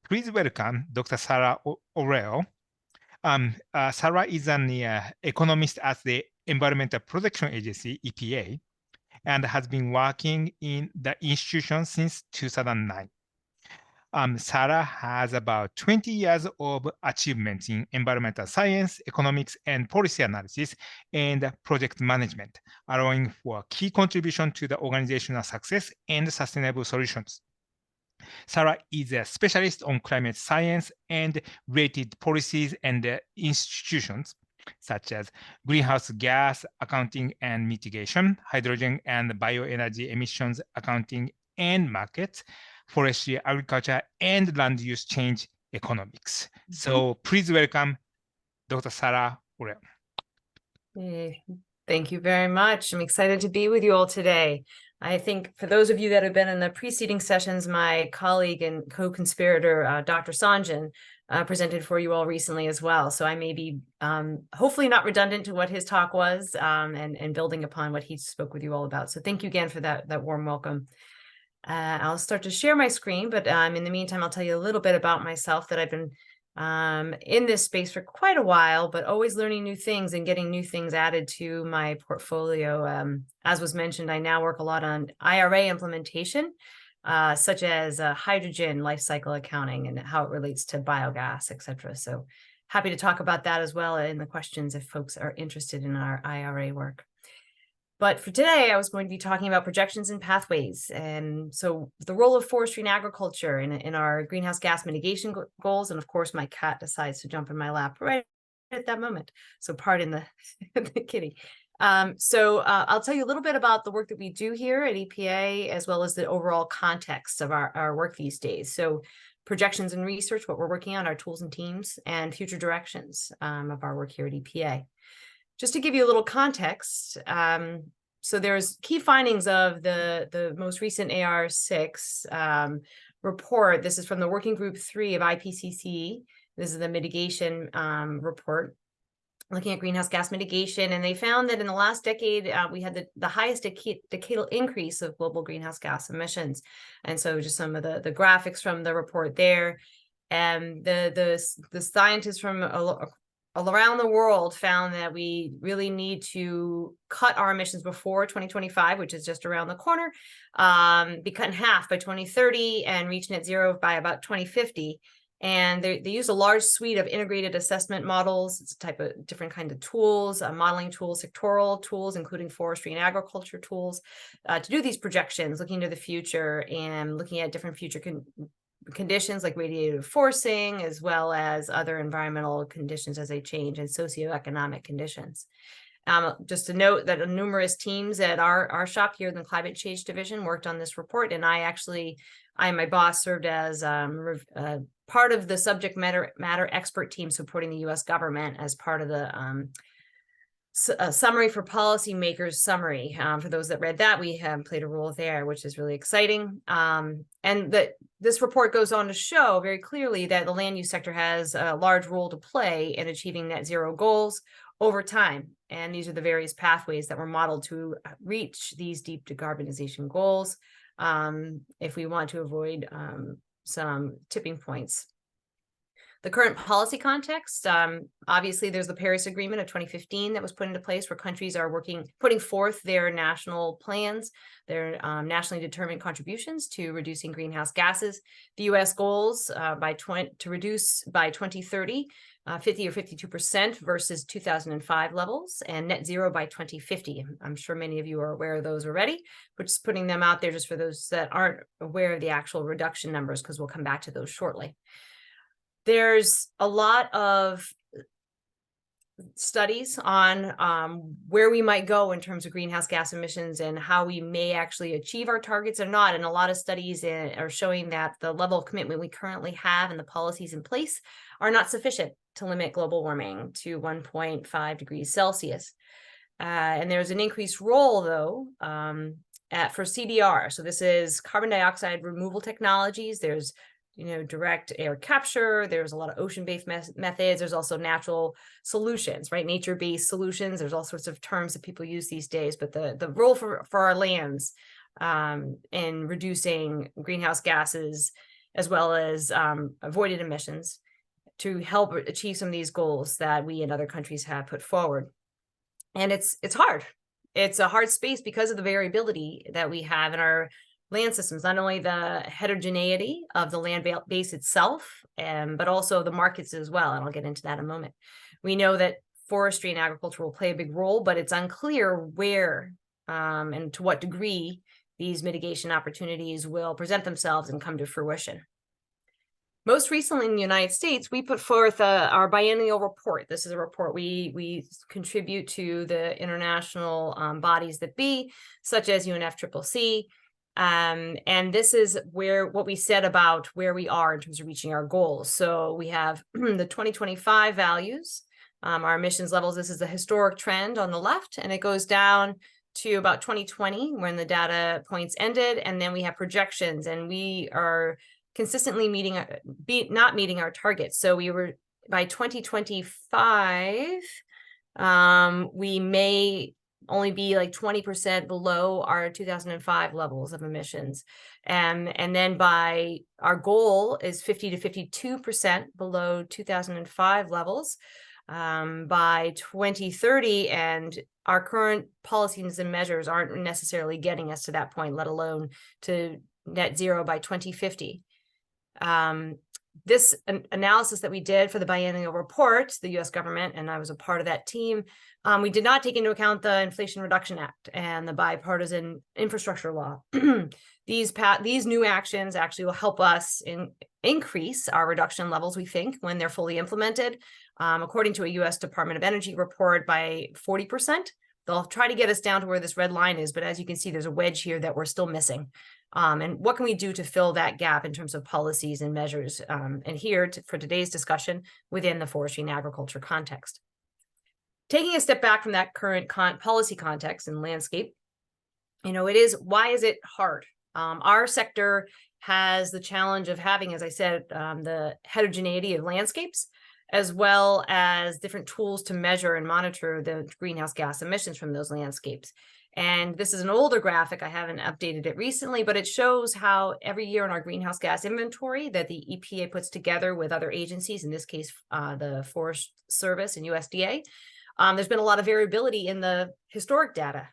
Please welcome Dr. Sara Ohrel. Sara is an economist at the Environmental Protection Agency, EPA, and has been working in the institution since 2009. Sara has about 20 years of achievements in environmental science, economics, and policy analysis and project management, allowing for key contribution to the organizational success and sustainable solutions. Sara is a specialist on climate science and related policies and institutions, such as greenhouse gas accounting and mitigation, hydrogen and bioenergy emissions accounting and markets, forestry, agriculture, and land use change economics. So please welcome Dr. Sara Ohrel. Hey, thank you very much. I'm excited to be with you all today. I think for those of you that have been in the preceding sessions, my colleague and co-conspirator, Dr. Sanjan, presented for you all recently as well. So I may be hopefully not redundant to what his talk was and building upon what he spoke with you all about. So thank you again for that warm welcome. I'll start to share my screen, but in the meantime, I'll tell you a little bit about myself, that I've been in this space for quite a while, but always learning new things and getting new things added to my portfolio. As was mentioned, I now work a lot on IRA implementation, such as hydrogen life cycle accounting and how it relates to biogas, etc. So happy to talk about that as well in the questions if folks are interested in our IRA work. But for today, I was going to be talking about projections and pathways. And so the role of forestry and agriculture in our greenhouse gas mitigation goals. And of course, my cat decides to jump in my lap right at that moment. So pardon the kitty. So I'll tell you a little bit about the work that we do here at EPA, as well as the overall context of our work these days. So projections and research, what we're working on, our tools and teams, and future directions of our work here at EPA. Just to give you a little context, so there's key findings of the most recent AR6 report. This is from the Working Group 3 of IPCC. This is the mitigation report, looking at greenhouse gas mitigation. And they found that in the last decade, we had the highest decadal increase of global greenhouse gas emissions. And so just some of the graphics from the report there. And the scientists from all around the world found that we really need to cut our emissions before 2025, which is just around the corner, be cut in half by 2030 and reach net zero by about 2050. And they use a large suite of integrated assessment models. It's a type of different kind of tools, modeling tools, sectoral tools, including forestry and agriculture tools, to do these projections, looking to the future and looking at different future conditions like radiative forcing, as well as other environmental conditions as they change, and socioeconomic conditions. Just to note that numerous teams at our shop here in the Climate Change Division worked on this report, and I and my boss served as part of the subject matter expert team supporting the U.S. government as part of the summary for policymakers summary. For those that read that, we have played a role there, which is really exciting. And this report goes on to show very clearly that the land use sector has a large role to play in achieving net zero goals over time. And these are the various pathways that were modeled to reach these deep decarbonization goals if we want to avoid some tipping points. The current policy context, obviously there's the Paris Agreement of 2015 that was put into place, where countries are putting forth their national plans, their nationally determined contributions to reducing greenhouse gases. The US goals to reduce by 2030, 50 or 52% versus 2005 levels, and net zero by 2050. I'm sure many of you are aware of those already, but just putting them out there just for those that aren't aware of the actual reduction numbers, because we'll come back to those shortly. There's a lot of studies on where we might go in terms of greenhouse gas emissions and how we may actually achieve our targets or not. And a lot of studies are showing that the level of commitment we currently have and the policies in place are not sufficient to limit global warming to 1.5 degrees Celsius. And there's an increased role, though, for CDR. So this is carbon dioxide removal technologies. There's direct air capture. There's a lot of ocean-based methods. There's also natural solutions, right? Nature-based solutions. There's all sorts of terms that people use these days, but the role for our lands in reducing greenhouse gases as well as avoided emissions, to help achieve some of these goals that we and other countries have put forward. And it's hard. It's a hard space because of the variability that we have in our land systems, not only the heterogeneity of the land base itself, but also the markets as well. And I'll get into that in a moment. We know that forestry and agriculture will play a big role, but it's unclear where and to what degree these mitigation opportunities will present themselves and come to fruition. Most recently in the United States, we put forth our biennial report. This is a report we contribute to the international bodies that be, such as UNFCCC. And this is what we said about where we are in terms of reaching our goals. So we have the 2025 values, our emissions levels. This is the historic trend on the left, and it goes down to about 2020 when the data points ended. And then we have projections, and we are consistently not meeting our targets. So we were, by 2025, we may only be like 20% below our 2005 levels of emissions. And then by our goal is 50 to 52% below 2005 levels by 2030. And our current policies and measures aren't necessarily getting us to that point, let alone to net zero by 2050. This analysis that we did for the biennial report, the U.S. government, and I was a part of that team, we did not take into account the Inflation Reduction Act and the bipartisan infrastructure law. These new actions actually will help us increase our reduction levels, we think, when they're fully implemented. According to a U.S. Department of Energy report, by 40%. They'll try to get us down to where this red line is, but as you can see, there's a wedge here that we're still missing. And what can we do to fill that gap in terms of policies and measures? And here for today's discussion within the forestry and agriculture context. Taking a step back from that current policy context and landscape, why is it hard? Our sector has the challenge of having, as I said, the heterogeneity of landscapes, as well as different tools to measure and monitor the greenhouse gas emissions from those landscapes. And this is an older graphic. I haven't updated it recently, but it shows how every year in our greenhouse gas inventory that the EPA puts together with other agencies, in this case, the Forest Service and USDA, there's been a lot of variability in the historic data.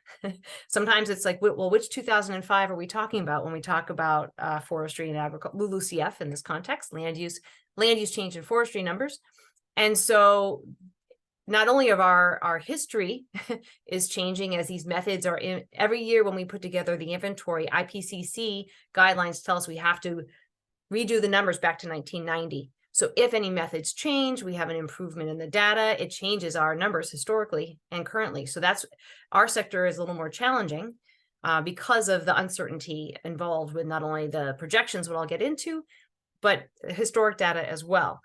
Sometimes it's like, well, which 2005 are we talking about when we talk about forestry and agriculture, LULUCF in this context, land use change in forestry numbers. And so not only of our history is changing as these methods are in every year when we put together the inventory, IPCC guidelines tell us we have to redo the numbers back to 1990. So if any methods change, we have an improvement in the data, it changes our numbers historically and currently. So that's, our sector is a little more challenging because of the uncertainty involved with not only the projections, what I'll get into, but historic data as well.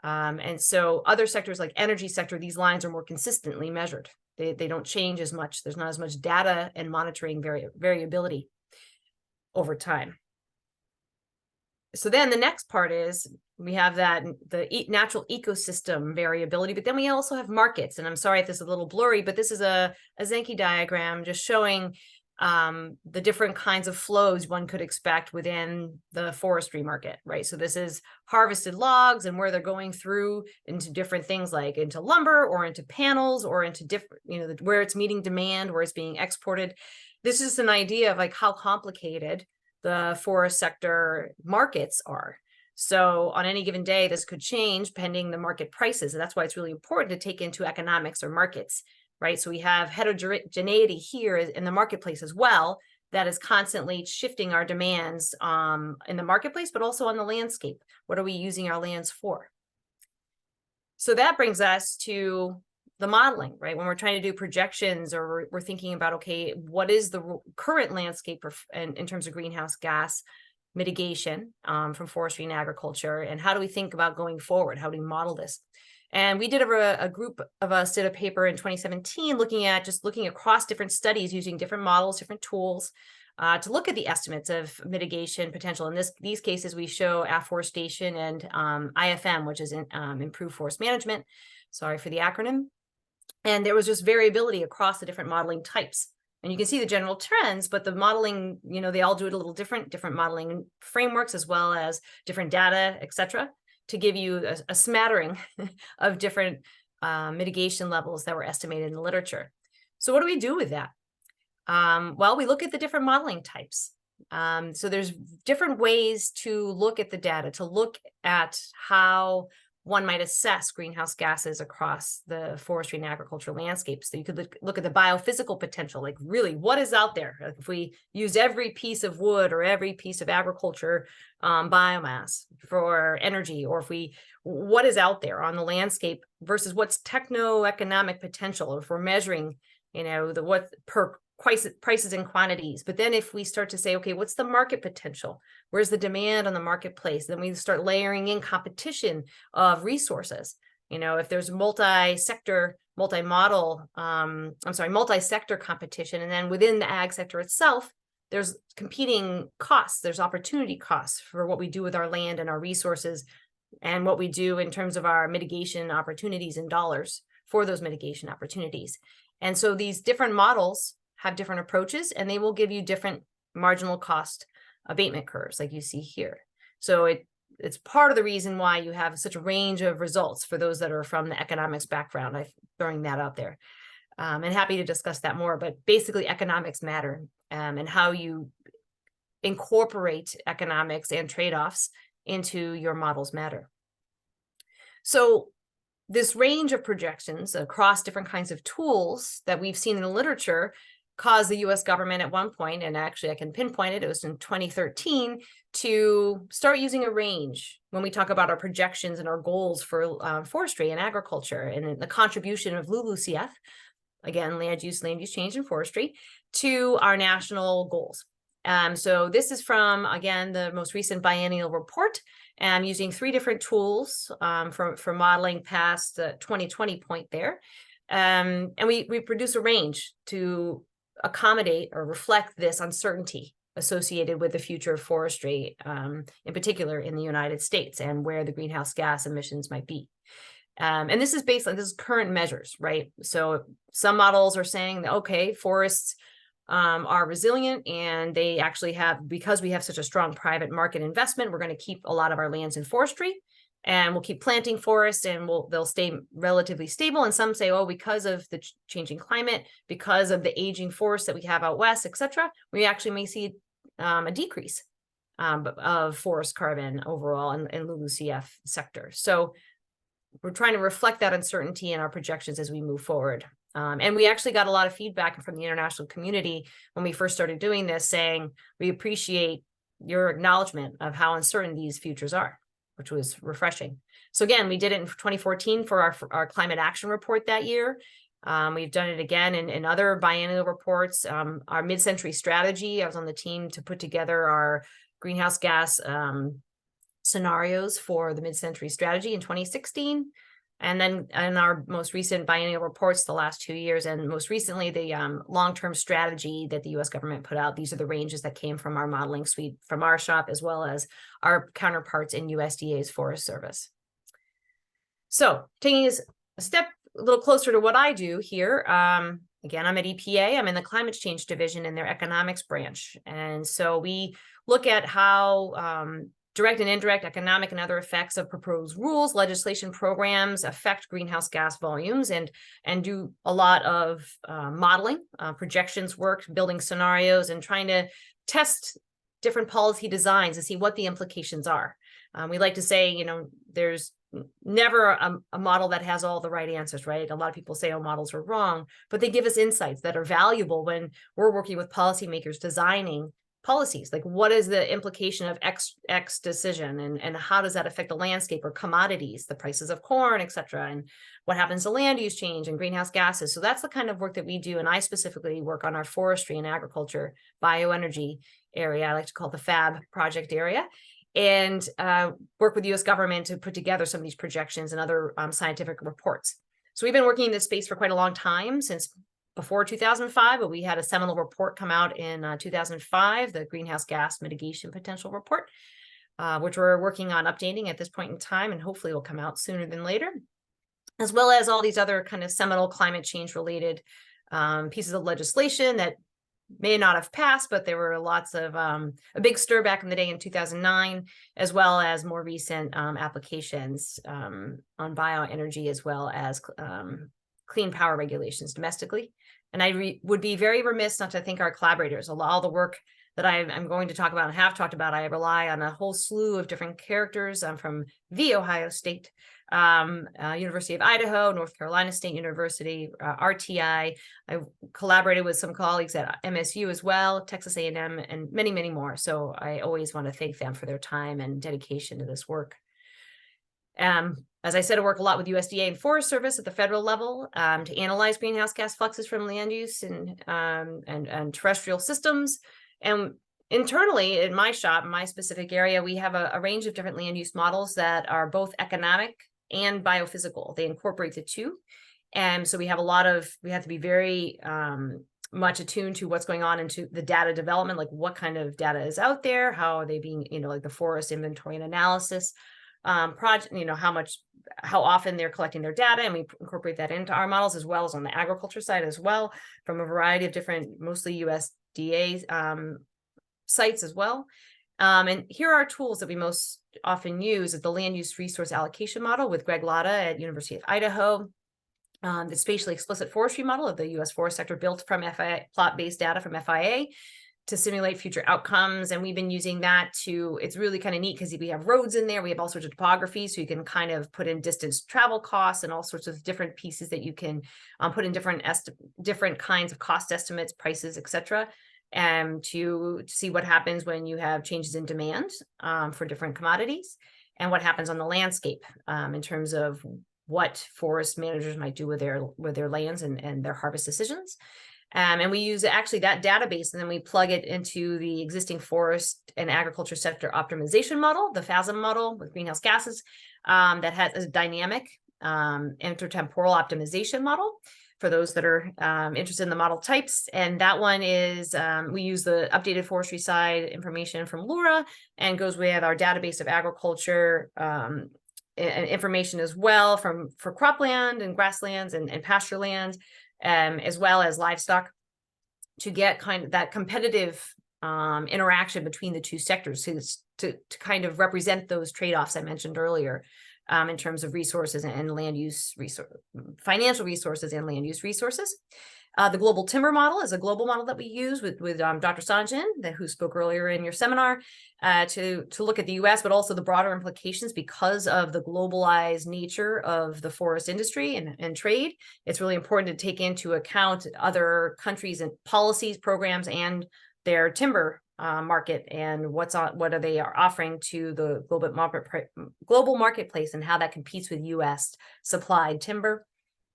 And so other sectors like energy sector, these lines are more consistently measured. They don't change as much. There's not as much data and monitoring variability over time. So then the next part is we have the natural ecosystem variability, but then we also have markets. And I'm sorry if this is a little blurry, but this is a Zenke diagram just showing the different kinds of flows one could expect within the forestry market, right? So this is harvested logs and where they're going through into different things like into lumber or into panels or into different, where it's meeting demand, where it's being exported. This is an idea of like how complicated the forest sector markets are. So on any given day, this could change pending the market prices. And that's why it's really important to take into economics or markets, right? So we have heterogeneity here in the marketplace as well, that is constantly shifting our demands in the marketplace, but also on the landscape. What are we using our lands for? So that brings us to the modeling, right? When we're trying to do projections or we're thinking about, okay, what is the current landscape in terms of greenhouse gas mitigation from forestry and agriculture, and how do we think about going forward? How do we model this? And we did a group of us did a paper in 2017 looking across different studies using different models, different tools to look at the estimates of mitigation potential. In these cases, we show afforestation and IFM, which is improved forest management. Sorry for the acronym. And there was just variability across the different modeling types. And you can see the general trends, but the modeling, they all do it a little different modeling frameworks, as well as different data, et cetera, to give you a smattering of different mitigation levels that were estimated in the literature. So what do we do with that? Well, we look at the different modeling types. So there's different ways to look at the data, to look at how one might assess greenhouse gases across the forestry and agricultural landscapes. So you could look at the biophysical potential, like really what is out there. Like if we use every piece of wood or every piece of agriculture biomass for energy, or what is out there on the landscape versus what's techno-economic potential, or if we're measuring, what per prices and quantities. But then if we start to say, okay, what's the market potential? Where's the demand on the marketplace? Then we start layering in competition of resources. If there's multi-sector competition, and then within the ag sector itself, there's competing costs, there's opportunity costs for what we do with our land and our resources, and what we do in terms of our mitigation opportunities in dollars for those mitigation opportunities. And so these different models have different approaches, and they will give you different marginal cost abatement curves like you see here. So it's part of the reason why you have such a range of results for those that are from the economics background. I'm throwing that out there, and happy to discuss that more, but basically economics matter, and how you incorporate economics and trade-offs into your models matter. So this range of projections across different kinds of tools that we've seen in the literature caused the US government at one point, and actually I can pinpoint it, it was in 2013, to start using a range when we talk about our projections and our goals for forestry and agriculture, and the contribution of LULUCF, again, land use change, and forestry, to our national goals. So this is from, again, the most recent biennial report, using 3 different tools for modeling past the 2020 point there. And we produce a range to accommodate or reflect this uncertainty associated with the future of forestry, in particular in the United States, and where the greenhouse gas emissions might be. And this is based on current measures, right? So some models are saying that, okay, forests are resilient, and they actually have, because we have such a strong private market investment, we're going to keep a lot of our lands in forestry, and we'll keep planting forests, and they'll stay relatively stable. And some say, oh, because of the changing climate, because of the aging forests that we have out west, etc., we actually may see a decrease of forest carbon overall in LULUCF sector. So we're trying to reflect that uncertainty in our projections as we move forward. And we actually got a lot of feedback from the international community when we first started doing this, saying, we appreciate your acknowledgement of how uncertain these futures are, which was refreshing. So again, we did it in 2014 for our climate action report that year. We've done it again in other biennial reports. Our mid-century strategy, I was on the team to put together our greenhouse gas scenarios for the mid-century strategy in 2016. And then in our most recent biennial reports, the last 2 years, and most recently, the long-term strategy that the US government put out, these are the ranges that came from our modeling suite from our shop, as well as our counterparts in USDA's Forest Service. So taking us a step a little closer to what I do here, again, I'm at EPA, I'm in the climate change division in their economics branch. And so we look at how direct and indirect economic and other effects of proposed rules, legislation, programs affect greenhouse gas volumes, and do a lot of modeling, projections work, building scenarios, and trying to test different policy designs to see what the implications are. We like to say, there's never a model that has all the right answers, right? A lot of people say, oh, models are wrong, but they give us insights that are valuable when we're working with policymakers designing policies. Like, what is the implication of X decision, and how does that affect the landscape or commodities, the prices of corn, et cetera, and what happens to land use change and greenhouse gases. So that's the kind of work that we do. And I specifically work on our forestry and agriculture bioenergy area. I like to call it the FAB project area, and work with the US government to put together some of these projections and other scientific reports. So we've been working in this space for quite a long time, since before 2005, but we had a seminal report come out in 2005, the Greenhouse Gas Mitigation Potential Report, which we're working on updating at this point in time, and hopefully will come out sooner than later, as well as all these other kind of seminal climate change related pieces of legislation that may not have passed, but there were lots of a big stir back in the day in 2009, as well as more recent applications on bioenergy, as well as clean power regulations domestically. And I would be very remiss not to thank our collaborators. All the work that I'm going to talk about and have talked about, I rely on a whole slew of different characters from the Ohio State, University of Idaho, North Carolina State University, RTI. I collaborated with some colleagues at MSU as well, Texas A&M, and many, many more. So I always want to thank them for their time and dedication to this work. As I said, I work a lot with USDA and Forest Service at the federal level to analyze greenhouse gas fluxes from land use and terrestrial systems. And internally in my shop, in my specific area, we have a range of different land use models that are both economic and biophysical. They incorporate the two. And so we have to be very much attuned to what's going on into the data development, like what kind of data is out there, how are they being, like the forest inventory and analysis project, how often they're collecting their data, and we incorporate that into our models, as well as on the agriculture side as well, from a variety of different, mostly USDA sites as well. And here are tools that we most often use is the land use resource allocation model with Greg Latta at University of Idaho, the spatially explicit forestry model of the U.S. forest sector built from FIA, plot-based data from FIA to simulate future outcomes. And we've been using that it's really kind of neat because we have roads in there, we have all sorts of topography, so you can kind of put in distance travel costs and all sorts of different pieces that you can put in different kinds of cost estimates, prices, etc. And to see what happens when you have changes in demand for different commodities, and what happens on the landscape in terms of what forest managers might do with their lands and their harvest decisions. And we use actually that database, and then we plug it into the existing forest and agriculture sector optimization model, the FASM model with greenhouse gases, that has a dynamic intertemporal optimization model for those that are interested in the model types. And that one is, we use the updated forestry side information from LURA, and goes with our database of agriculture and information as well for cropland and grasslands and pasture land, as well as livestock, to get kind of that competitive interaction between the two sectors to kind of represent those trade-offs I mentioned earlier in terms of resources and land use financial resources and land use resources. The global timber model is a global model that we use with Dr. Sanjin, who spoke earlier in your seminar, to look at the US, but also the broader implications because of the globalized nature of the forest industry and trade. It's really important to take into account other countries and policies, programs, and their timber market, and what are they offering to the global marketplace, and how that competes with US supplied timber.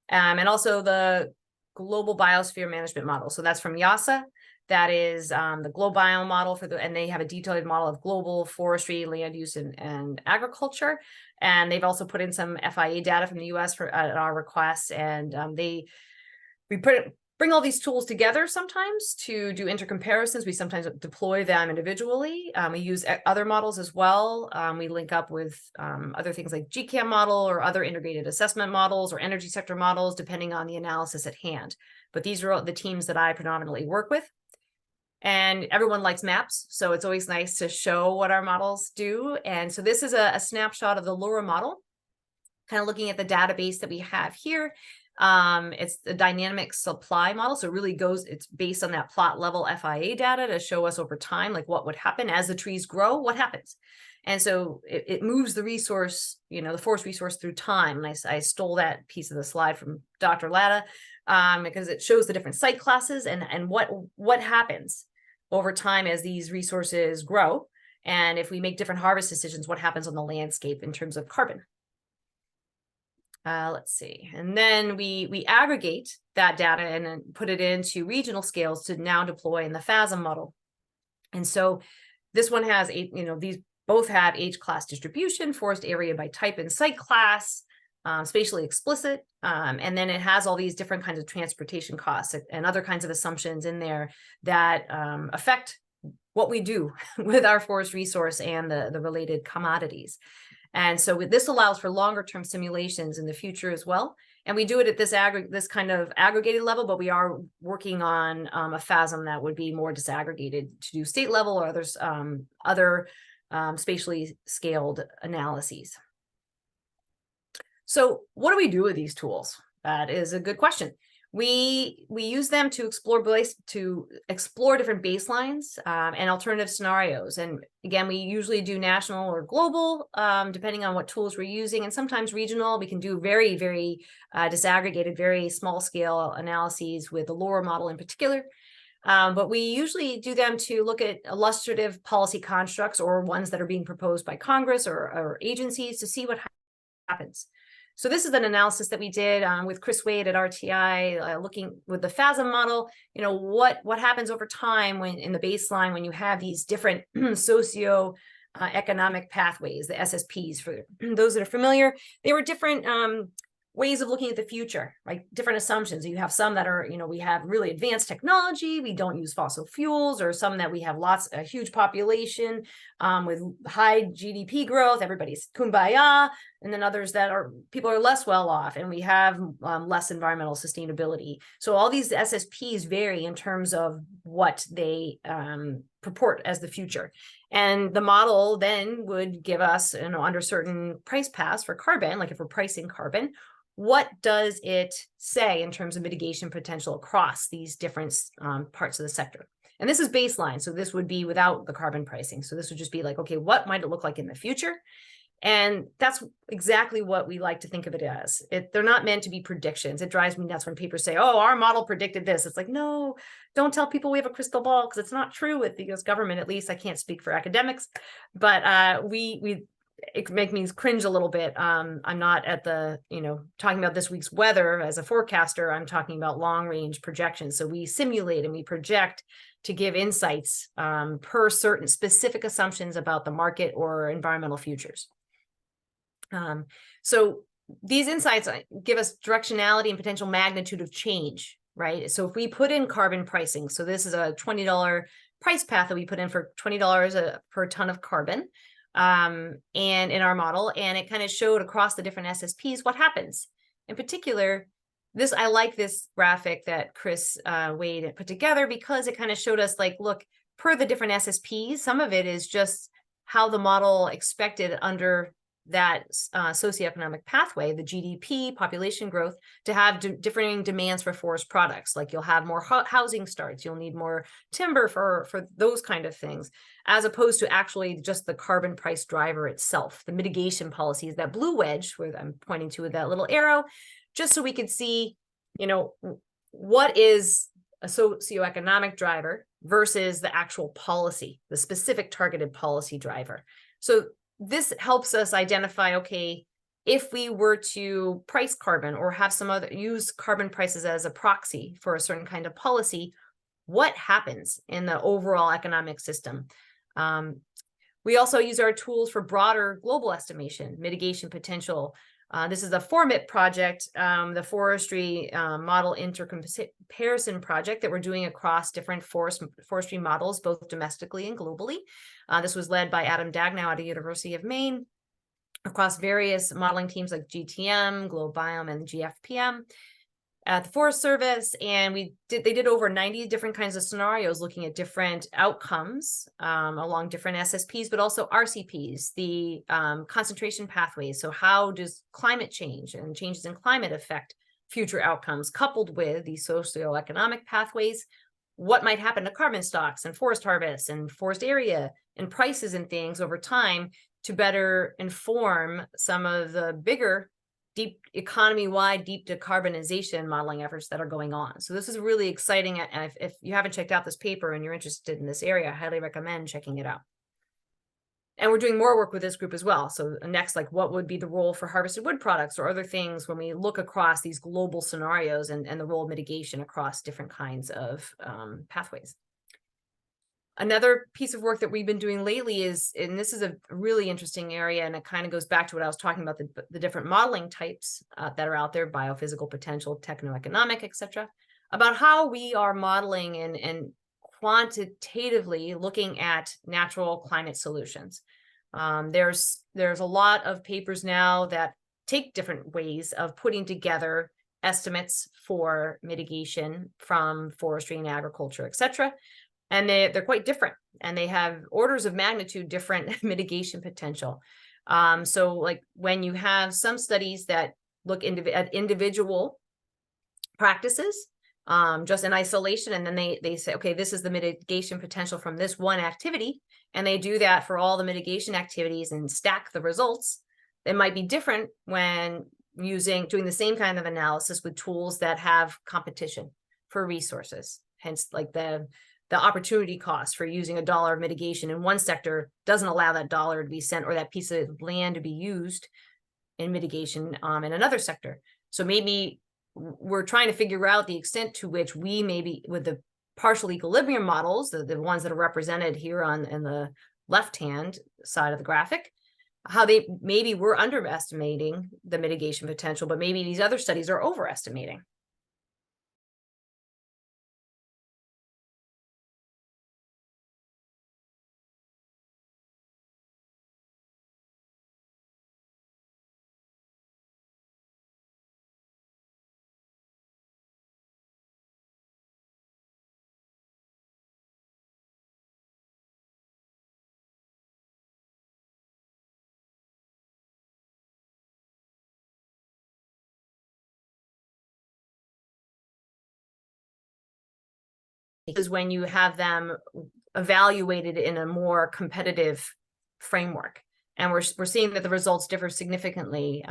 And also the global biosphere management model. So that's from YASA. That is the global bio model and they have a detailed model of global forestry, land use, and agriculture. And they've also put in some FIA data from the US at our request. And we bring all these tools together sometimes to do intercomparisons. We sometimes deploy them individually. We use other models as well. We link up with other things like GCAM model or other integrated assessment models or energy sector models, depending on the analysis at hand. But these are the teams that I predominantly work with. And everyone likes maps, so it's always nice to show what our models do. And so this is a snapshot of the LURA model, kind of looking at the database that we have here. It's the dynamic supply model. So it really it's based on that plot level FIA data to show us over time, like what would happen as the trees grow, what happens. And so it moves the resource, the forest resource through time. And I stole that piece of the slide from Dr. Latta because it shows the different site classes and what happens over time as these resources grow. And if we make different harvest decisions, what happens on the landscape in terms of carbon. Let's see. And then we aggregate that data and then put it into regional scales to now deploy in the FASM model. And so this one has these both have age class distribution, forest area by type and site class, spatially explicit. And then it has all these different kinds of transportation costs and other kinds of assumptions in there that affect what we do with our forest resource and the related commodities. And so this allows for longer term simulations in the future as well. And we do it at this kind of aggregated level, but we are working on a FASM that would be more disaggregated to do state level or other spatially scaled analyses. So what do we do with these tools? That is a good question. We use them to explore different baselines and alternative scenarios. And again, we usually do national or global, depending on what tools we're using, and sometimes regional. We can do very, very disaggregated, very small scale analyses with the LoRa model in particular. But we usually do them to look at illustrative policy constructs or ones that are being proposed by Congress or agencies to see what happens. So this is an analysis that we did with Chris Wade at RTI, looking with the FASM model, what happens over time when in the baseline when you have these different socio-economic pathways, the SSPs. For those that are familiar, they were different ways of looking at the future, right? Different assumptions. You have some that are, we have really advanced technology, we don't use fossil fuels, or some that we have a huge population with high GDP growth, everybody's kumbaya, and then others that people are less well off, and we have less environmental sustainability. So all these SSPs vary in terms of what they purport as the future. And the model then would give us, under certain price paths for carbon, like if we're pricing carbon, what does it say in terms of mitigation potential across these different parts of the sector? And this is baseline. So this would be without the carbon pricing. So this would just be like, okay, what might it look like in the future? And that's exactly what we like to think of it as. They're not meant to be predictions. It drives me nuts when papers say, oh, our model predicted this. It's like, no, don't tell people we have a crystal ball, because it's not true with the US government. At least I can't speak for academics, but it makes me cringe a little bit. I'm not at the, talking about this week's weather as a forecaster. I'm talking about long range projections. So we simulate and we project to give insights per certain specific assumptions about the market or environmental futures. So these insights give us directionality and potential magnitude of change, right? So if we put in carbon pricing, so this is a $20 price path that we put in for $20 per ton of carbon. And in our model, and it kind of showed across the different SSPs what happens. In particular, I like this graphic that Chris Wade put together, because it kind of showed us, like, look, per the different SSPs, some of it is just how the model expected under that socioeconomic pathway, the GDP, population growth, to have differing demands for forest products. Like you'll have more housing starts, you'll need more timber for those kind of things, as opposed to actually just the carbon price driver itself, the mitigation policies, that blue wedge where I'm pointing to with that little arrow, just so we could see, what is a socioeconomic driver versus the actual policy, the specific targeted policy driver. So this helps us identify, okay, if we were to price carbon or have use carbon prices as a proxy for a certain kind of policy, what happens in the overall economic system? We also use our tools for broader global estimation, mitigation potential. This is the FORMIT project, the Forestry model intercomparison project that we're doing across different forestry models, both domestically and globally. This was led by Adam Dagnow at the University of Maine, across various modeling teams like GTM, GloBiome, and GFPM at the Forest Service. And they did over 90 different kinds of scenarios looking at different outcomes along different SSPs, but also RCPs, the concentration pathways. So how does climate change and changes in climate affect future outcomes, coupled with these socioeconomic pathways? What might happen to carbon stocks and forest harvests and forest area and prices and things over time to better inform some of the bigger deep economy-wide deep decarbonization modeling efforts that are going on. So this is really exciting. And if you haven't checked out this paper and you're interested in this area, I highly recommend checking it out. And we're doing more work with this group as well. So next, like, what would be the role for harvested wood products or other things when we look across these global scenarios and the role of mitigation across different kinds of pathways. Another piece of work that we've been doing lately is, and this is a really interesting area, and it kind of goes back to what I was talking about, the different modeling types that are out there, biophysical, potential, techno-economic, etc., about how we are modeling and quantitatively looking at natural climate solutions. There's there's a lot of papers now that take different ways of putting together estimates for mitigation from forestry and agriculture, et cetera. And they're quite different, and they have orders of magnitude different mitigation potential. So like when you have some studies that look at individual practices, just in isolation, and then they say, okay, this is the mitigation potential from this one activity, and they do that for all the mitigation activities and stack the results. It might be different when doing the same kind of analysis with tools that have competition for resources. Hence, like the opportunity cost for using $1 of mitigation in one sector doesn't allow that dollar to be sent or that piece of land to be used in mitigation in another sector. So maybe we're trying to figure out the extent to which we maybe, with the partial equilibrium models, the ones that are represented here in the left-hand side of the graphic, how maybe we're underestimating the mitigation potential, but maybe these other studies are overestimating. Is when you have them evaluated in a more competitive framework. And we're seeing that the results differ significantly,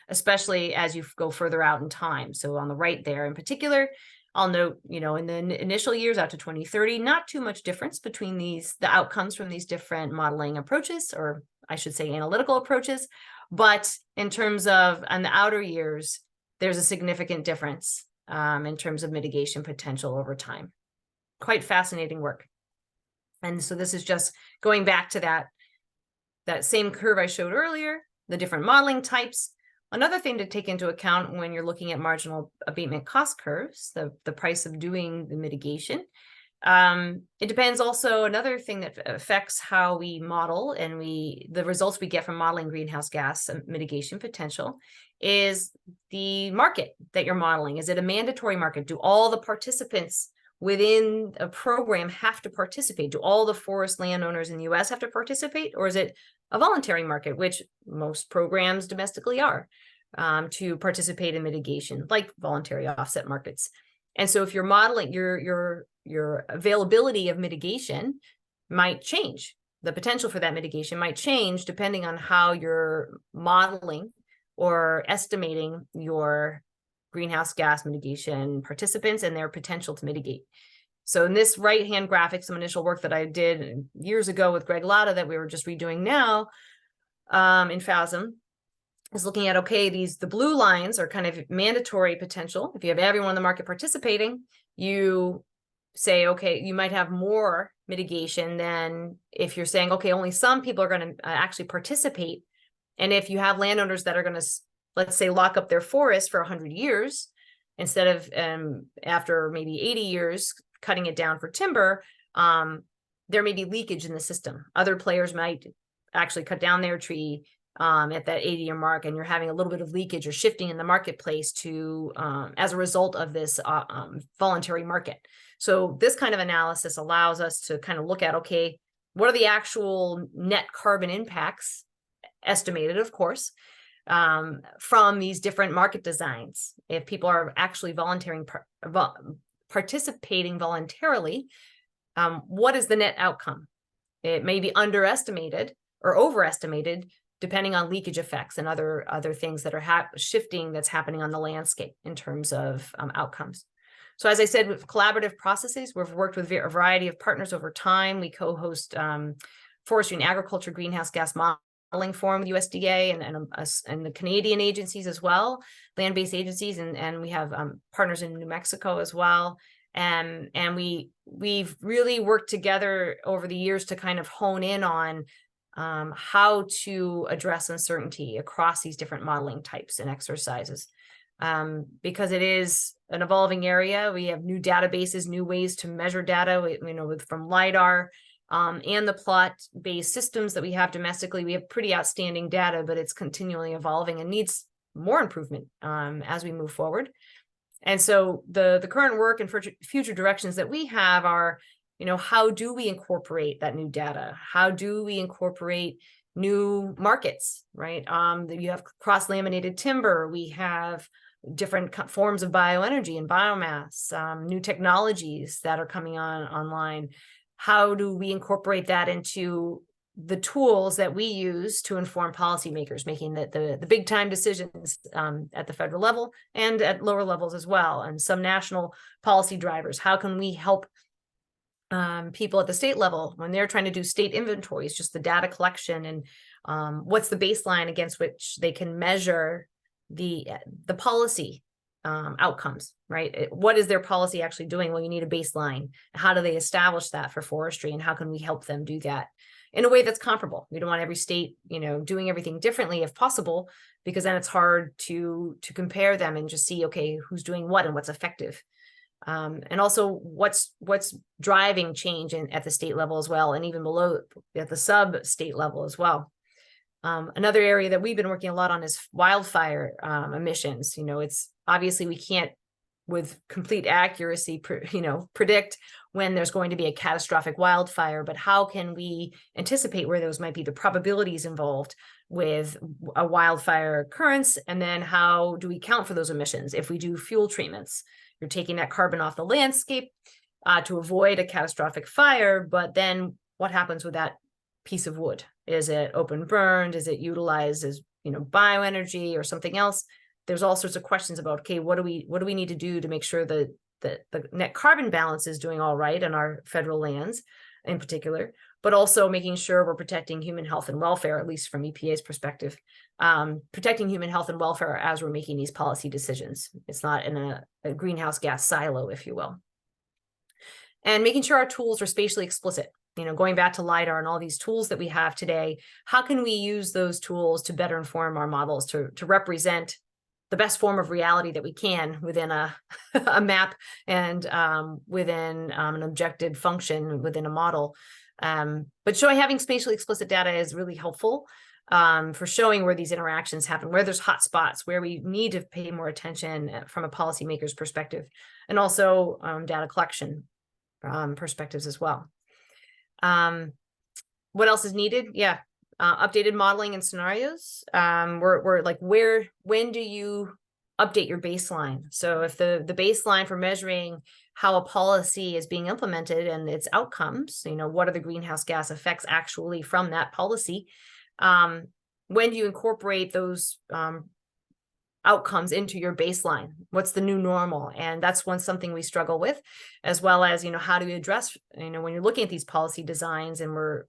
especially as you go further out in time. So on the right there in particular, I'll note, in the initial years out to 2030, not too much difference between the outcomes from these different modeling approaches, or I should say analytical approaches. But in terms of on the outer years, there's a significant difference in terms of mitigation potential over time. Quite fascinating work. And so this is just going back to that same curve I showed earlier, the different modeling types. Another thing to take into account when you're looking at marginal abatement cost curves, the price of doing the mitigation. It depends also, another thing that affects how we model and the results we get from modeling greenhouse gas mitigation potential is the market that you're modeling. Is it a mandatory market? Do all the participants within a program have to participate? Do all the forest landowners in the US have to participate? Or is it a voluntary market, which most programs domestically are, to participate in mitigation, like voluntary offset markets? And so if you're modeling, your availability of mitigation might change. The potential for that mitigation might change depending on how you're modeling or estimating your greenhouse gas mitigation participants and their potential to mitigate. So in this right-hand graphic, some initial work that I did years ago with Greg Latta that we were just redoing now in FASM is looking at, okay, the blue lines are kind of mandatory potential. If you have everyone in the market participating, you say, okay, you might have more mitigation than if you're saying, okay, only some people are going to actually participate. And if you have landowners that are going to, let's say, lock up their forest for 100 years, instead of after maybe 80 years, cutting it down for timber, there may be leakage in the system. Other players might actually cut down their tree at that 80-year mark, and you're having a little bit of leakage or shifting in the marketplace to as a result of this voluntary market. So this kind of analysis allows us to kind of look at, okay, what are the actual net carbon impacts, estimated, of course, from these different market designs? If people are actually participating voluntarily, what is the net outcome? It may be underestimated or overestimated, depending on leakage effects and other things that are shifting that's happening on the landscape in terms of outcomes. So as I said, with collaborative processes, we've worked with a variety of partners over time. We co-host Forestry and Agriculture Greenhouse Gas Modeling Forum with USDA and the Canadian agencies as well, land-based agencies, and we have partners in New Mexico as well. And we've really worked together over the years to kind of hone in on how to address uncertainty across these different modeling types and exercises. Because it is an evolving area. We have new databases, new ways to measure data, from LIDAR, and the plot-based systems that we have domestically. We have pretty outstanding data, but it's continually evolving and needs more improvement as we move forward. And so the current work and future directions that we have are, how do we incorporate that new data? How do we incorporate new markets, right? You have cross-laminated timber. We have different forms of bioenergy and biomass, new technologies that are coming online. How do we incorporate that into the tools that we use to inform policymakers making the big time decisions at the federal level and at lower levels as well, and some national policy drivers? How can we help people at the state level when they're trying to do state inventories, just the data collection, and what's the baseline against which they can measure the policy outcomes, right? What is their policy actually doing? Well, you need a baseline. How do they establish that for forestry, and how can we help them do that in a way that's comparable? We don't want every state, doing everything differently if possible, because then it's hard to compare them and just see, okay, who's doing what and what's effective. And also what's driving change at the state level as well, and even below at the sub-state level as well. Another area that we've been working a lot on is wildfire emissions. It's obviously we can't with complete accuracy, predict when there's going to be a catastrophic wildfire, but how can we anticipate where those might be, the probabilities involved with a wildfire occurrence, and then how do we count for those emissions? If we do fuel treatments, you're taking that carbon off the landscape to avoid a catastrophic fire, but then what happens with that piece of wood? Is it open burned? Is it utilized as bioenergy or something else? There's all sorts of questions about, okay, what do we need to do to make sure that the net carbon balance is doing all right on our federal lands in particular, but also making sure we're protecting human health and welfare, at least from EPA's perspective, protecting human health and welfare as we're making these policy decisions. It's not in a greenhouse gas silo, if you will. And making sure our tools are spatially explicit. Going back to LiDAR and all these tools that we have today, how can we use those tools to better inform our models to represent the best form of reality that we can within a map and within an objective function within a model. But having spatially explicit data is really helpful for showing where these interactions happen, where there's hot spots, where we need to pay more attention from a policymaker's perspective, and also data collection perspectives as well. What else is needed? Yeah. Updated modeling and scenarios. We're like, when do you update your baseline? So if the baseline for measuring how a policy is being implemented and its outcomes, what are the greenhouse gas effects actually from that policy? When do you incorporate those outcomes into your baseline? What's the new normal? And that's something we struggle with, as well as, how do we address, when you're looking at these policy designs and we're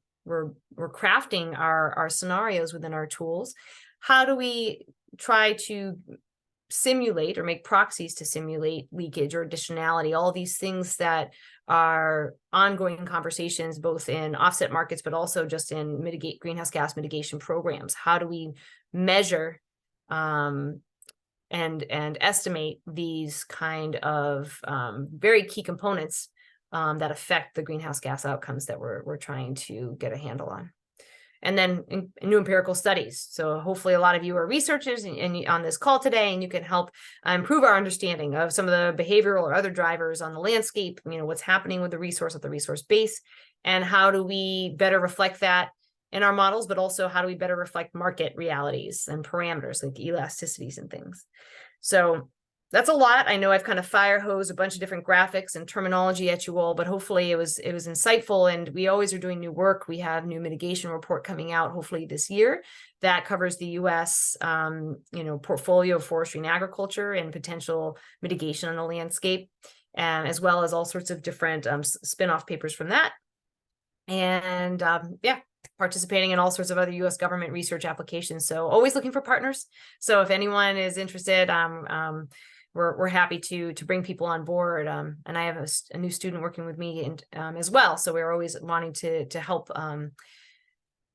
crafting our scenarios within our tools, how do we try to simulate or make proxies to simulate leakage or additionality, all these things that are ongoing conversations, both in offset markets, but also just in greenhouse gas mitigation programs. How do we measure and estimate these kind of very key components that affect the greenhouse gas outcomes that we're trying to get a handle on? And then new empirical studies. So hopefully a lot of you are researchers and on this call today, and you can help improve our understanding of some of the behavioral or other drivers on the landscape, what's happening with the resource at the resource base, and how do we better reflect that in our models, but also how do we better reflect market realities and parameters like elasticities and things. So that's a lot. I know I've kind of fire hosed a bunch of different graphics and terminology at you all, but hopefully it was insightful. And we always are doing new work. We have new mitigation report coming out hopefully this year that covers the U.S. Portfolio of forestry and agriculture and potential mitigation on the landscape, as well as all sorts of different spin-off papers from that. And participating in all sorts of other U.S. government research applications. So always looking for partners. So if anyone is interested, we're happy to bring people on board. And I have a new student working with me as well. So we're always wanting to help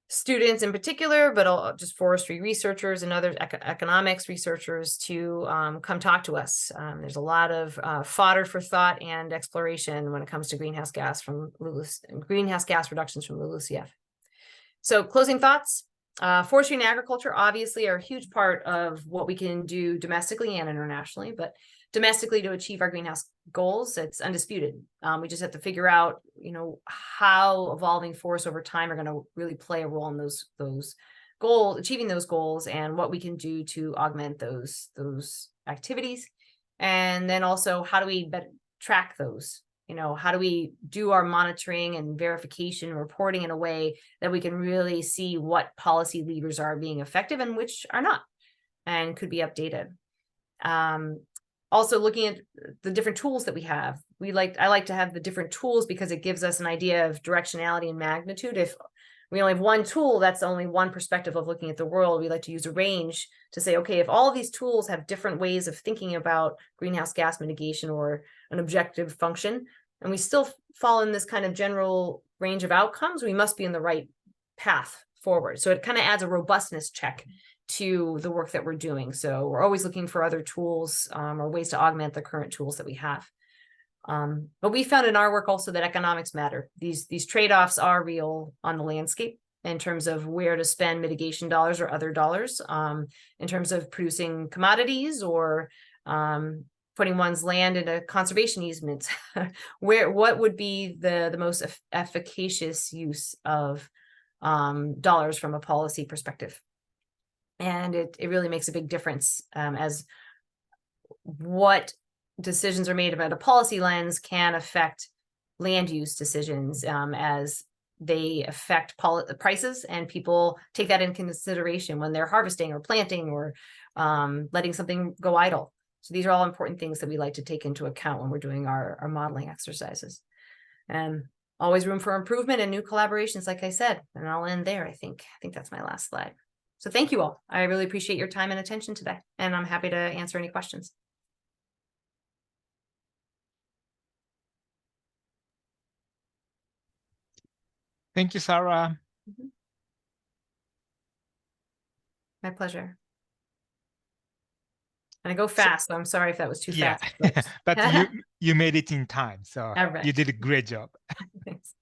students in particular, but just forestry researchers and other economics researchers to come talk to us. There's a lot of fodder for thought and exploration when it comes to greenhouse gas reductions from LULUCF. So closing thoughts. Forestry and agriculture obviously are a huge part of what we can do domestically and internationally, but domestically to achieve our greenhouse goals, it's undisputed. We just have to figure out, how evolving forests over time are going to really play a role in those goals, achieving those goals, and what we can do to augment those activities. And then also, how do we track those? How do we do our monitoring and verification and reporting in a way that we can really see what policy levers are being effective and which are not and could be updated. Also looking at the different tools that we have. I like to have the different tools because it gives us an idea of directionality and magnitude. If we only have one tool, that's only one perspective of looking at the world. We like to use a range to say, okay, if all of these tools have different ways of thinking about greenhouse gas mitigation or an objective function, and we still fall in this kind of general range of outcomes, we must be in the right path forward. So it kind of adds a robustness check to the work that we're doing. So we're always looking for other tools or ways to augment the current tools that we have. But we found in our work also that economics matter. These trade-offs are real on the landscape in terms of where to spend mitigation dollars or other dollars, in terms of producing commodities or putting one's land into conservation easements. What would be the most efficacious use of dollars from a policy perspective? And it really makes a big difference as what decisions are made about a policy lens can affect land use decisions as they affect prices, and people take that into consideration when they're harvesting or planting or letting something go idle. So these are all important things that we like to take into account when we're doing our modeling exercises. And always room for improvement and new collaborations, like I said, and I'll end there. I think that's my last slide. So thank you all. I really appreciate your time and attention today, and I'm happy to answer any questions. Thank you, Sara. My pleasure. And I go fast, so I'm sorry if that was too fast. But you made it in time, so right. You did a great job. Thanks.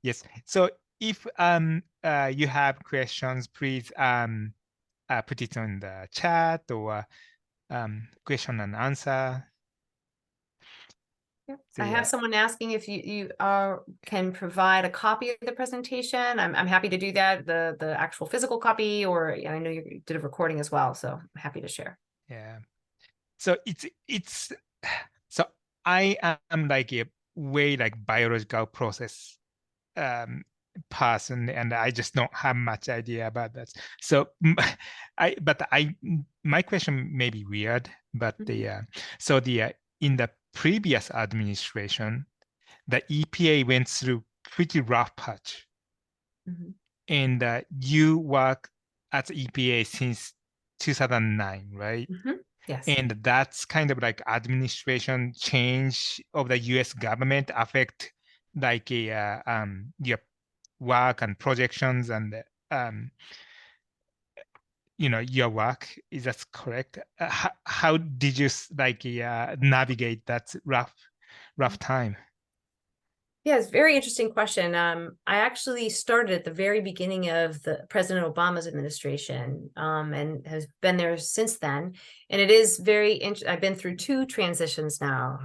Yes. So if you have questions, please put it on the chat or question and answer. I have someone asking if you can provide a copy of the presentation. I'm happy to do that, the actual physical copy, or I know you did a recording as well, so I'm happy to share. Yeah. So it's so I am like a way like biological process person, and I just don't have much idea about that. So my question may be weird, but in the previous administration, the EPA went through pretty rough patch, and you work at the EPA since 2009, right? Yes. And that's kind of like administration change of the U.S. government affect like your work and projections and your work. Is that correct? How did you navigate that rough time? Yeah, it's a very interesting question. I actually started at the very beginning of the President Obama's administration and has been there since then. And it is very interesting. I've been through 2 transitions now,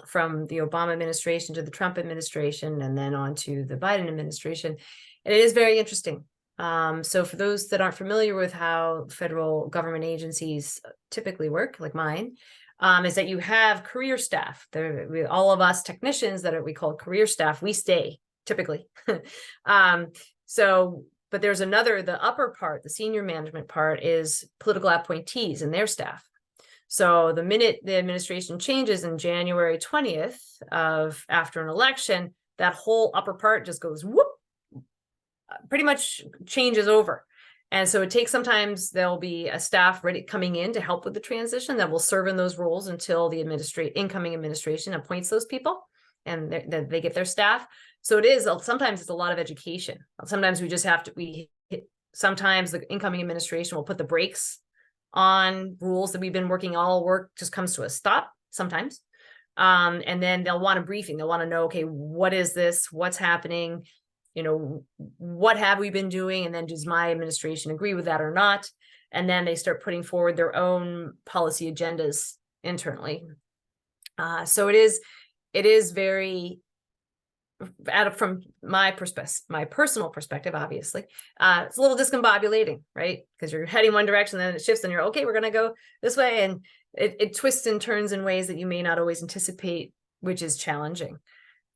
from the Obama administration to the Trump administration and then on to the Biden administration. And it is very interesting. So for those that aren't familiar with how federal government agencies typically work, like mine, is that you have career staff. All of us technicians we call career staff, we stay typically. But there's the upper part, the senior management part, is political appointees and their staff. So the minute the administration changes in January 20th after an election, that whole upper part just goes whoop, pretty much changes over. And so it takes, sometimes there'll be a staff coming in to help with the transition that will serve in those roles until the incoming administration appoints those people. and they get their staff. So it is, sometimes it's a lot of education. Sometimes we just have to, sometimes the incoming administration will put the brakes on rules that we've been working, all work just comes to a stop sometimes. And then they'll want a briefing. They'll want to know, okay, what is this? What's happening? You know, what have we been doing? And then does my administration agree with that or not? And then they start putting forward their own policy agendas internally. So it is very, from my perspective, my personal perspective, obviously, it's a little discombobulating, right? Because you're heading one direction, then it shifts, and you're okay, we're going to go this way, and it twists and turns in ways that you may not always anticipate, which is challenging.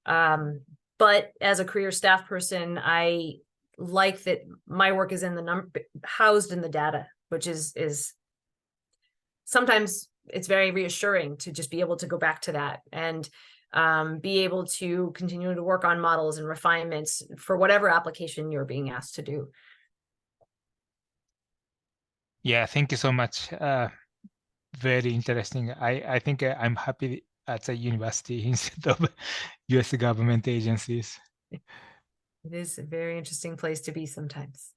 But as a career staff person, I like that my work is in the housed in the data, which is sometimes it's very reassuring to just be able to go back to that and be able to continue to work on models and refinements for whatever application you're being asked to do. Yeah, thank you so much. Very interesting. I think I'm happy at a university instead of US government agencies. It is a very interesting place to be sometimes.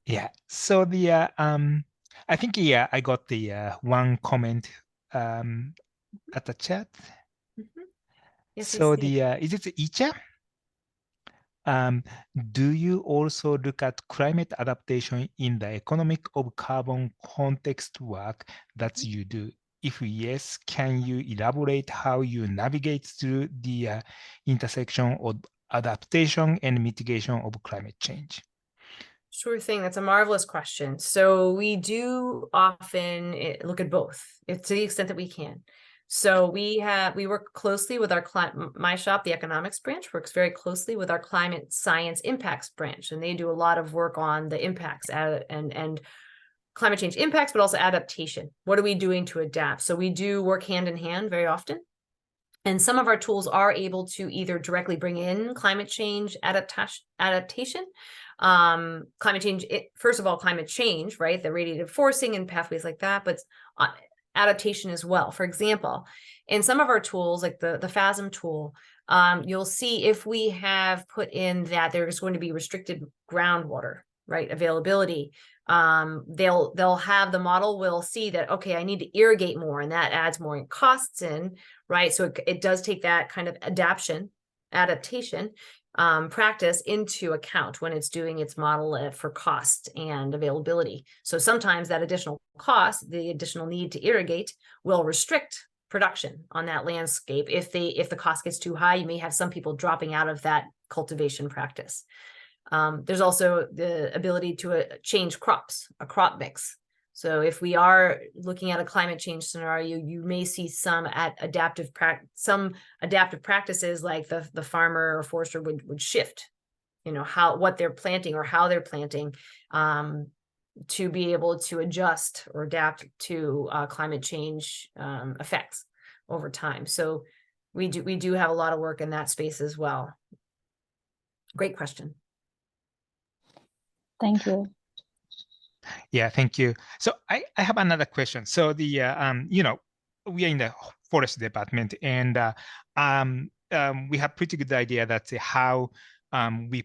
Yeah. So I think I got the one comment at the chat. Yes, So I see. is it Icha? Do you also look at climate adaptation in the economic of carbon context work that you do? If yes, can you elaborate how you navigate through the intersection of adaptation and mitigation of climate change? Sure thing. That's a marvelous question. So we do often look at both, to the extent that we can. So we work closely with our my shop, the economics branch, works very closely with our climate science impacts branch, and they do a lot of work on the impacts and climate change impacts, but also adaptation. What are we doing to adapt? So we do work hand in hand very often. And some of our tools are able to either directly bring in climate change adaptation, climate change, first of all, climate change, right? The radiative forcing and pathways like that, but adaptation as well. For example, in some of our tools, like the FASM tool, you'll see if we have put in that there's going to be restricted groundwater, right? Availability. They'll have the model will see that, okay, I need to irrigate more, and that adds more costs in, right? So it does take that kind of adaptation practice into account when it's doing its model for cost and availability. So sometimes that additional cost, the additional need to irrigate, will restrict production on that landscape. If the cost gets too high, you may have some people dropping out of that cultivation practice. There's also the ability to change crops, a crop mix. So if we are looking at a climate change scenario, you may see some adaptive practices, like the farmer or forester would shift, you know, what they're planting or how they're planting, to be able to adjust or adapt to climate change effects over time. So we do have a lot of work in that space as well. Great question. Thank you. Yeah, thank you. So I have another question. So we are in the forest department, and we have pretty good idea that how we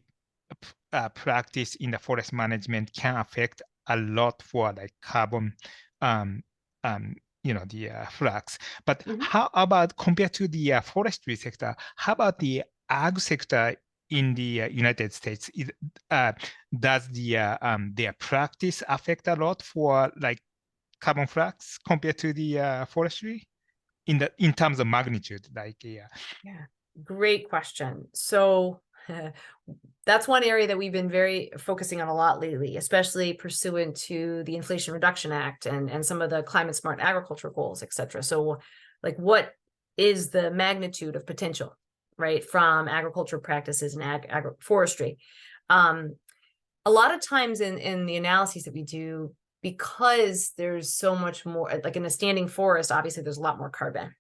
practice in the forest management can affect a lot for like carbon, the flux. But how about compared to the forestry sector? How about the ag sector in the United States? Does their practice affect a lot for like carbon flux compared to the forestry in terms of magnitude? Like yeah, great question. So that's one area that we've been very focusing on a lot lately, especially pursuant to the Inflation Reduction Act and some of the climate smart agriculture goals, et cetera. So like, what is the magnitude of potential, right, from agriculture practices and forestry? A lot of times in the analyses that we do, because there's so much more, like in a standing forest, obviously there's a lot more carbon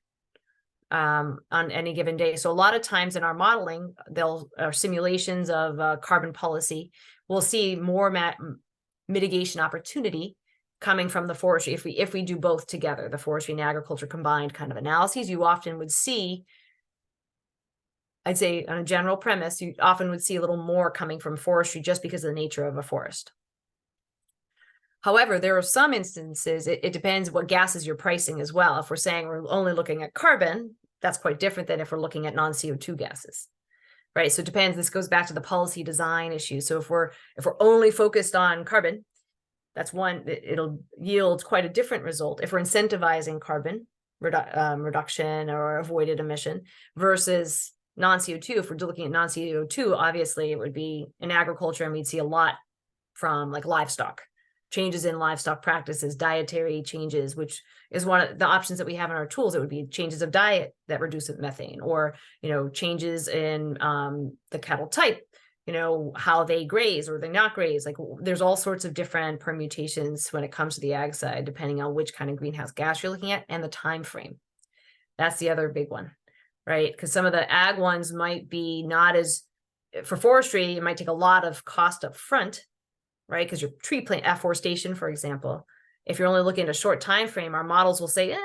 on any given day. So a lot of times in our modeling, our simulations of carbon policy, we'll see more mitigation opportunity coming from the forestry. If we do both together, the forestry and agriculture combined kind of analyses, you often would see I'd say on a general premise, you often would see a little more coming from forestry just because of the nature of a forest. However, there are some instances, it depends what gases you're pricing as well. If we're saying we're only looking at carbon, that's quite different than if we're looking at non-CO2 gases, right? So it depends. This goes back to the policy design issue. So if we're only focused on carbon, that's one, it'll yield quite a different result. If we're incentivizing carbon reduction or avoided emission versus non-CO2, if we're looking at non-CO2, obviously it would be in agriculture, and we'd see a lot from like livestock, changes in livestock practices, dietary changes, which is one of the options that we have in our tools. It would be changes of diet that reduce methane, or, you know, changes in the cattle type, you know, how they graze or they not graze. Like there's all sorts of different permutations when it comes to the ag side, depending on which kind of greenhouse gas you're looking at and the time frame. That's the other big one, right? Because some of the ag ones might be not as, for forestry, it might take a lot of cost up front, right? Because your tree plant afforestation, for example, if you're only looking at a short time frame, our models will say,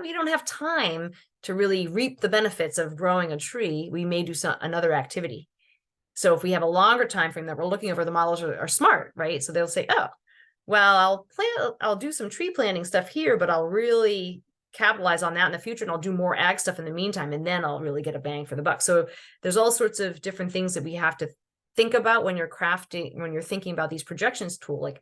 we don't have time to really reap the benefits of growing a tree. We may do another activity. So if we have a longer time frame that we're looking over, the models are smart, right? So they'll say, oh, well, I'll do some tree planting stuff here, but I'll really capitalize on that in the future, and I'll do more ag stuff in the meantime, and then I'll really get a bang for the buck. So there's all sorts of different things that we have to think about when you're crafting, when you're thinking about these projections tool, like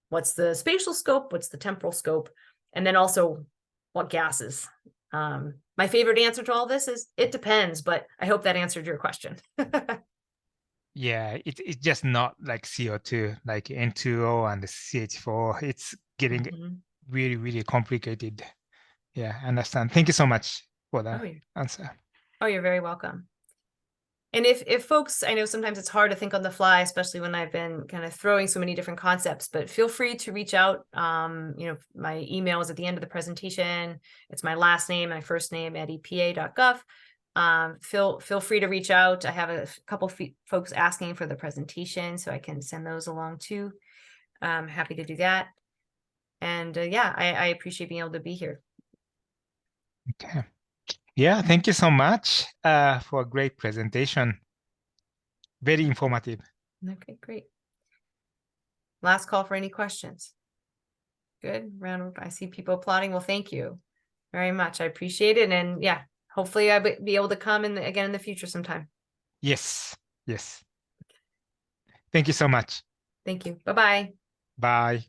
what's the spatial scope, what's the temporal scope, and then also what gases. My favorite answer to all this is it depends, but I hope that answered your question. Yeah, it's just not like CO2, like N2O and the CH4. It's getting really, really complicated. Yeah, I understand. Thank you so much for that answer. Oh, you're very welcome. And if folks, I know sometimes it's hard to think on the fly, especially when I've been kind of throwing so many different concepts, but feel free to reach out. You know, my email is at the end of the presentation. It's my last name, my first name at epa.gov. Feel free to reach out. I have a couple folks asking for the presentation, so I can send those along too. I'm happy to do that. And yeah, I appreciate being able to be here. Okay. Yeah, thank you so much for a great presentation. Very informative. Okay, great. Last call for any questions. Good. Round. I see people applauding. Well, thank you very much. I appreciate it. And yeah, hopefully I'll be able to come in again in the future sometime. Yes. Yes. Thank you so much. Thank you. Bye-bye. Bye.